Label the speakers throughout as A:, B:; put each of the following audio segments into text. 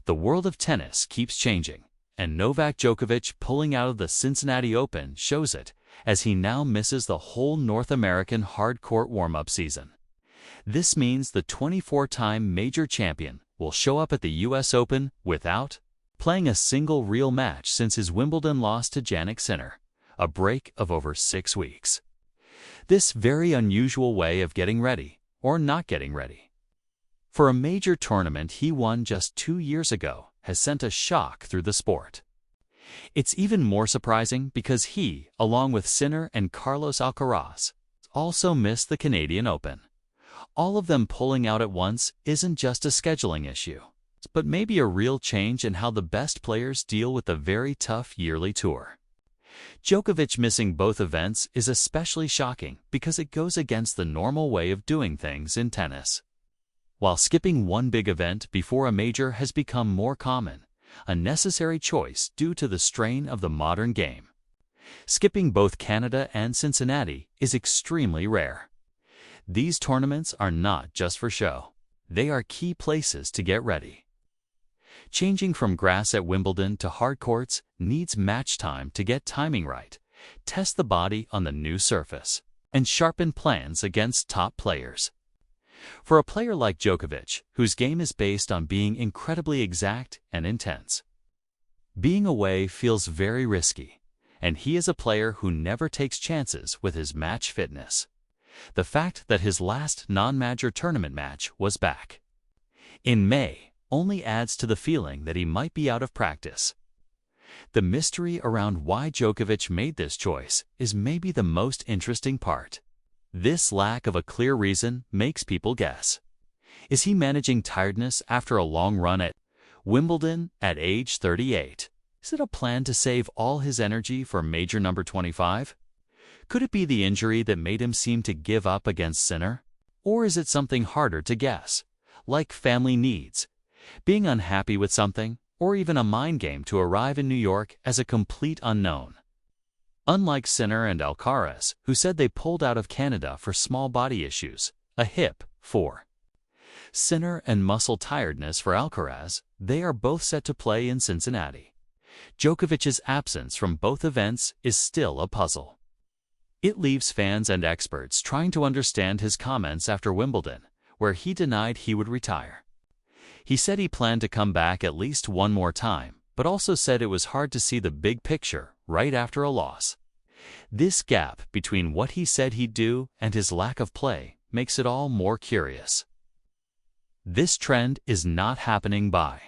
A: The world of tennis keeps changing, and Novak Djokovic pulling out of the Cincinnati Open shows it, as he now misses the whole North American hardcourt warm-up season. This means the 24-time major champion will show up at the US Open without playing a single real match since his Wimbledon loss to Jannik Sinner, a break of over 6 weeks. This very unusual way of getting ready, or not getting ready, for a major tournament he won just 2 years ago has sent a shock through the sport. It's even more surprising because he, along with Sinner and Carlos Alcaraz, also missed the Canadian Open. All of them pulling out at once isn't just a scheduling issue, but maybe a real change in how the best players deal with the very tough yearly tour. Djokovic missing both events is especially shocking because it goes against the normal way of doing things in tennis. While skipping one big event before a major has become more common, a necessary choice due to the strain of the modern game, skipping both Canada and Cincinnati is extremely rare. These tournaments are not just for show. They are key places to get ready. Changing from grass at Wimbledon to hard courts needs match time to get timing right, test the body on the new surface, and sharpen plans against top players. For a player like Djokovic, whose game is based on being incredibly exact and intense, being away feels very risky, and he is a player who never takes chances with his match fitness. The fact that his last non-major tournament match was back in May only adds to the feeling that he might be out of practice. The mystery around why Djokovic made this choice is maybe the most interesting part. This lack of a clear reason makes people guess. Is he managing tiredness after a long run at Wimbledon at age 38? Is it a plan to save all his energy for major number 25? Could it be the injury that made him seem to give up against Sinner? Or is it something harder to guess, like family needs, being unhappy with something, or even a mind game to arrive in New York as a complete unknown? Unlike Sinner and Alcaraz, who said they pulled out of Canada for small body issues, a hip, for Sinner and muscle tiredness for Alcaraz, they are both set to play in Cincinnati. Djokovic's absence from both events is still a puzzle. It leaves fans and experts trying to understand his comments after Wimbledon, where he denied he would retire. He said he planned to come back at least one more time, but also said it was hard to see the big picture right after a loss. This gap between what he said he'd do and his lack of play makes it all more curious. This trend is not happening by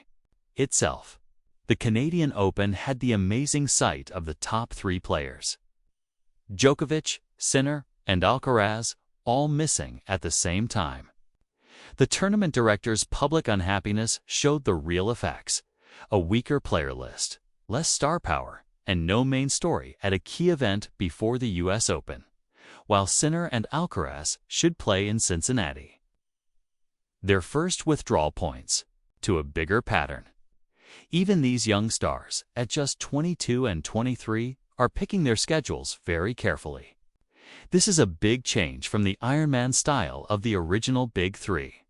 A: itself. The Canadian Open had the amazing sight of the top 3 players, Djokovic, Sinner, and Alcaraz, all missing at the same time. The tournament director's public unhappiness showed the real effects: a weaker player list, less star power, and no main story at a key event before the US Open, while Sinner and Alcaraz should play in Cincinnati. Their first withdrawal points to a bigger pattern. Even these young stars, at just 22 and 23, are picking their schedules very carefully. This is a big change from the Ironman style of the original Big Three: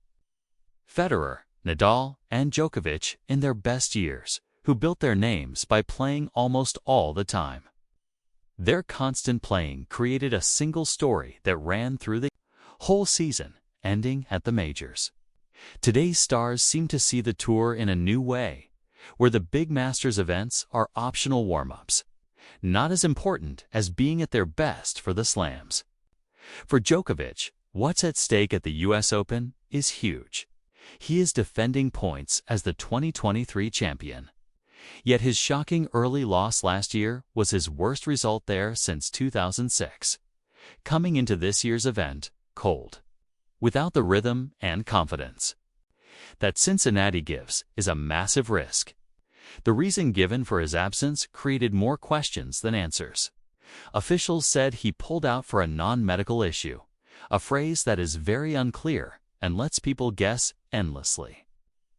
A: Federer, Nadal, and Djokovic in their best years, who built their names by playing almost all the time. Their constant playing created a single story that ran through the whole season, ending at the majors. Today's stars seem to see the tour in a new way, where the big Masters events are optional warm-ups, not as important as being at their best for the slams. For Djokovic, what's at stake at the US Open is huge. He is defending points as the 2023 champion. Yet his shocking early loss last year was his worst result there since 2006. Coming into this year's event cold, without the rhythm and confidence that Cincinnati gives, is a massive risk. The reason given for his absence created more questions than answers. Officials said he pulled out for a non-medical issue, a phrase that is very unclear and lets people guess endlessly.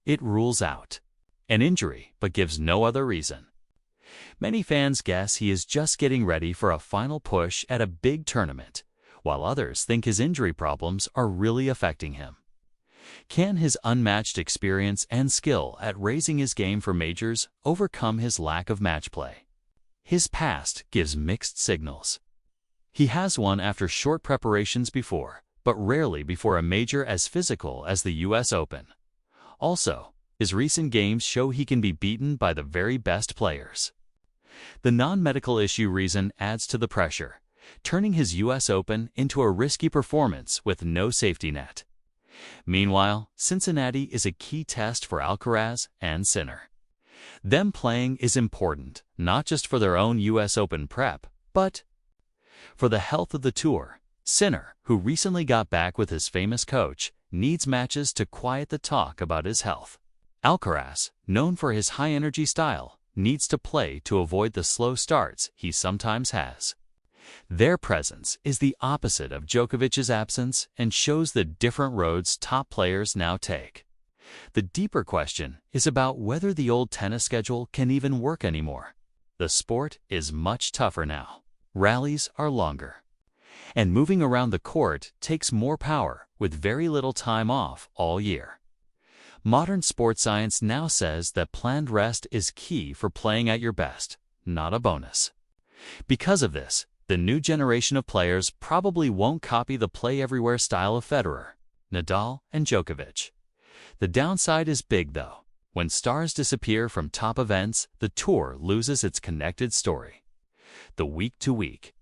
A: It rules out an injury but gives no other reason. Many fans guess he is just getting ready for a final push at a big tournament, while others think his injury problems are really affecting him. Can his unmatched experience and skill at raising his game for majors overcome his lack of match play? His past gives mixed signals. He has won after short preparations before, but rarely before a major as physical as the US Open. Also, his recent games show he can be beaten by the very best players. The non-medical issue reason adds to the pressure, turning his US Open into a risky performance with no safety net. Meanwhile, Cincinnati is a key test for Alcaraz and Sinner. Them playing is important, not just for their own US Open prep, but for the health of the tour. Sinner, who recently got back with his famous coach, needs matches to quiet the talk about his health. Alcaraz, known for his high-energy style, needs to play to avoid the slow starts he sometimes has. Their presence is the opposite of Djokovic's absence and shows the different roads top players now take. The deeper question is about whether the old tennis schedule can even work anymore. The sport is much tougher now. Rallies are longer. And moving around the court takes more power with very little time off all year. Modern sports science now says that planned rest is key for playing at your best, not a bonus. Because of this, the new generation of players probably won't copy the play-everywhere style of Federer, Nadal, and Djokovic. The downside is big, though. When stars disappear from top events, the tour loses its connected story. The week-to-week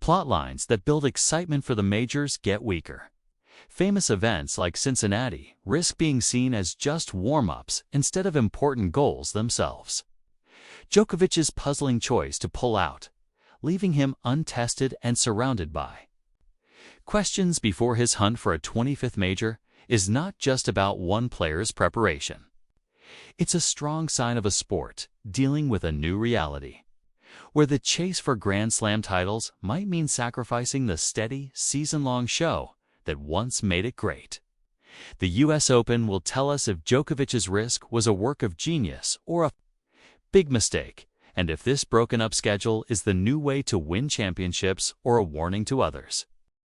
A: plot lines that build excitement for the majors get weaker. Famous events like Cincinnati risk being seen as just warm-ups instead of important goals themselves. Djokovic's puzzling choice to pull out, leaving him untested and surrounded by questions before his hunt for a 25th major is not just about one player's preparation. It's a strong sign of a sport dealing with a new reality, where the chase for Grand Slam titles might mean sacrificing the steady, season-long show that once made it great. The US Open will tell us if Djokovic's risk was a work of genius or a big mistake, and if this broken-up schedule is the new way to win championships or a warning to others.